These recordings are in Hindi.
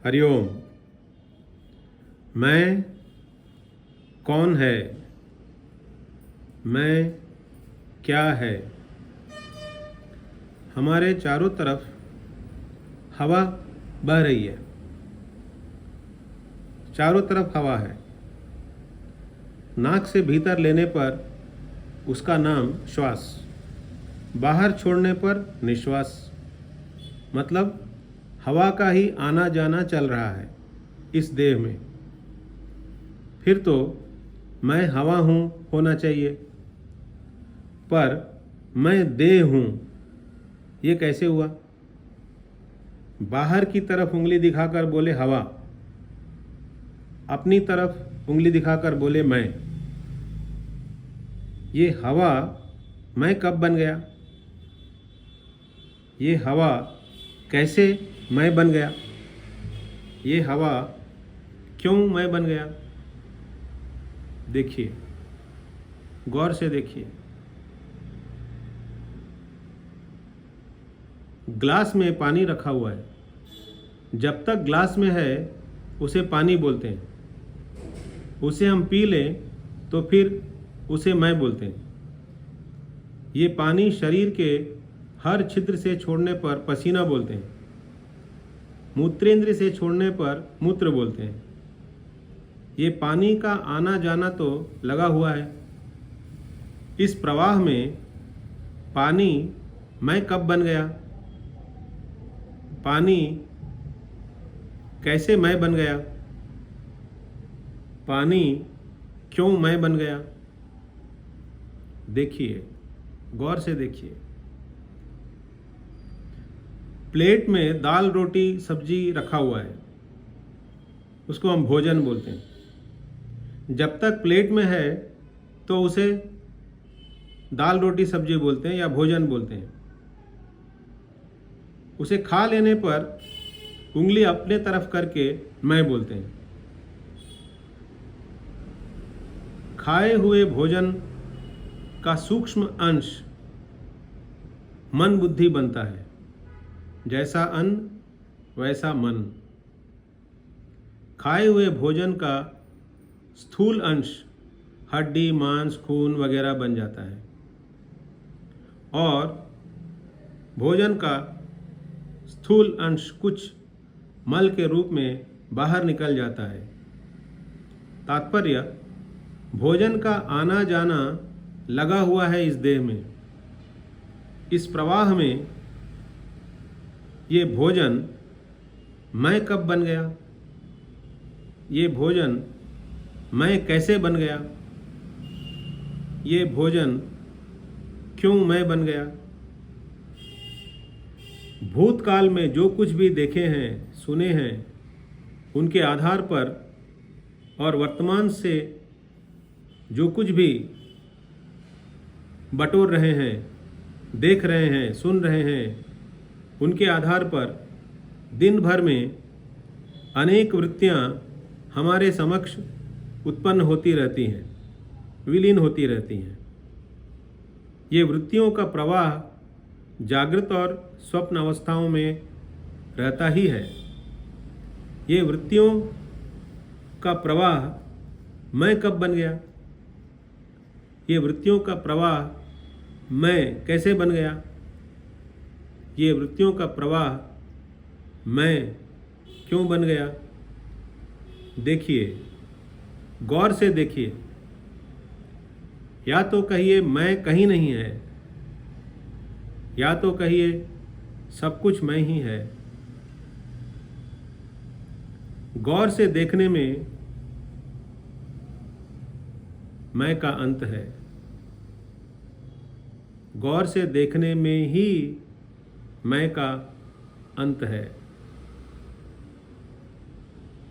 हरिओम। मैं कौन है? मैं क्या है? हमारे चारों तरफ हवा बह रही है। चारों तरफ हवा है। नाक से भीतर लेने पर उसका नाम श्वास, बाहर छोड़ने पर निश्वास। मतलब हवा का ही आना जाना चल रहा है इस देह में। फिर तो मैं हवा हूँ होना चाहिए, पर मैं देह हूँ, ये कैसे हुआ? बाहर की तरफ उंगली दिखाकर बोले हवा, अपनी तरफ उंगली दिखाकर बोले मैं। ये हवा मैं कब बन गया? ये हवा कैसे मैं बन गया? ये हवा क्यों मैं बन गया? देखिए, गौर से देखिए। ग्लास में पानी रखा हुआ है। जब तक ग्लास में है उसे पानी बोलते हैं। उसे हम पी लें तो फिर उसे मैं बोलते हैं। ये पानी शरीर के हर छिद्र से छोड़ने पर पसीना बोलते हैं। मूत्रेंद्र से छोड़ने पर मूत्र बोलते हैं। ये पानी का आना जाना तो लगा हुआ है। इस प्रवाह में पानी मैं कब बन गया? पानी कैसे मैं बन गया? पानी क्यों मैं बन गया? देखिए, गौर से देखिए। प्लेट में दाल रोटी सब्जी रखा हुआ है, उसको हम भोजन बोलते हैं। जब तक प्लेट में है तो उसे दाल रोटी सब्जी बोलते हैं या भोजन बोलते हैं। उसे खा लेने पर उंगली अपने तरफ करके मैं बोलते हैं। खाए हुए भोजन का सूक्ष्म अंश मन बुद्धि बनता है। जैसा अन्न वैसा मन। खाए हुए भोजन का स्थूल अंश हड्डी मांस खून वगैरह बन जाता है और भोजन का स्थूल अंश कुछ मल के रूप में बाहर निकल जाता है। तात्पर्य, भोजन का आना जाना लगा हुआ है इस देह में। इस प्रवाह में ये भोजन मैं कब बन गया? ये भोजन मैं कैसे बन गया? ये भोजन क्यों मैं बन गया? भूतकाल में जो कुछ भी देखे हैं सुने हैं उनके आधार पर और वर्तमान से जो कुछ भी बटोर रहे हैं, देख रहे हैं, सुन रहे हैं, उनके आधार पर दिन भर में अनेक वृत्तियां हमारे समक्ष उत्पन्न होती रहती हैं, विलीन होती रहती हैं। ये वृत्तियों का प्रवाह जागृत और स्वप्न अवस्थाओं में रहता ही है। ये वृत्तियों का प्रवाह मैं कब बन गया? ये वृत्तियों का प्रवाह मैं कैसे बन गया? ये वृत्तियों का प्रवाह मैं क्यों बन गया? देखिए, गौर से देखिए। या तो कहिए मैं कहीं नहीं है, या तो कहिए सब कुछ मैं ही है। गौर से देखने में मैं का अंत है। गौर से देखने में ही मैं का अंत है।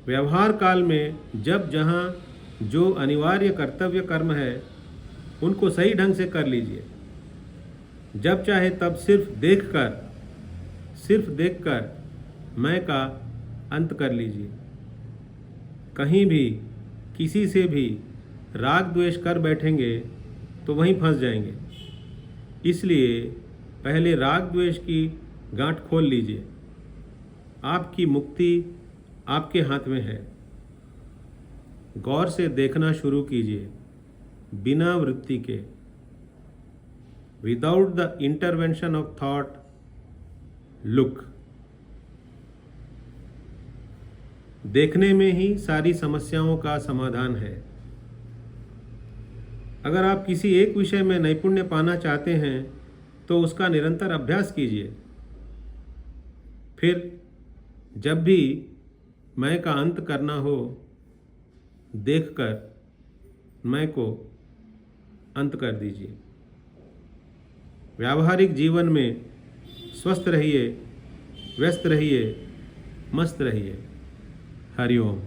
व्यवहार काल में जब जहाँ जो अनिवार्य कर्तव्य कर्म है उनको सही ढंग से कर लीजिए। जब चाहे तब सिर्फ देखकर मैं का अंत कर लीजिए। कहीं भी किसी से भी राग द्वेष कर बैठेंगे तो वहीं फंस जाएंगे। इसलिए पहले राग द्वेष की गांठ खोल लीजिए। आपकी मुक्ति आपके हाथ में है। गौर से देखना शुरू कीजिए, बिना वृत्ति के, without the intervention of thought. Look. देखने में ही सारी समस्याओं का समाधान है। अगर आप किसी एक विषय में नैपुण्य पाना चाहते हैं तो उसका निरंतर अभ्यास कीजिए। फिर जब भी मैं का अंत करना हो, देखकर मैं को अंत कर दीजिए। व्यावहारिक जीवन में स्वस्थ रहिए, व्यस्त रहिए, मस्त रहिए। हरिओम।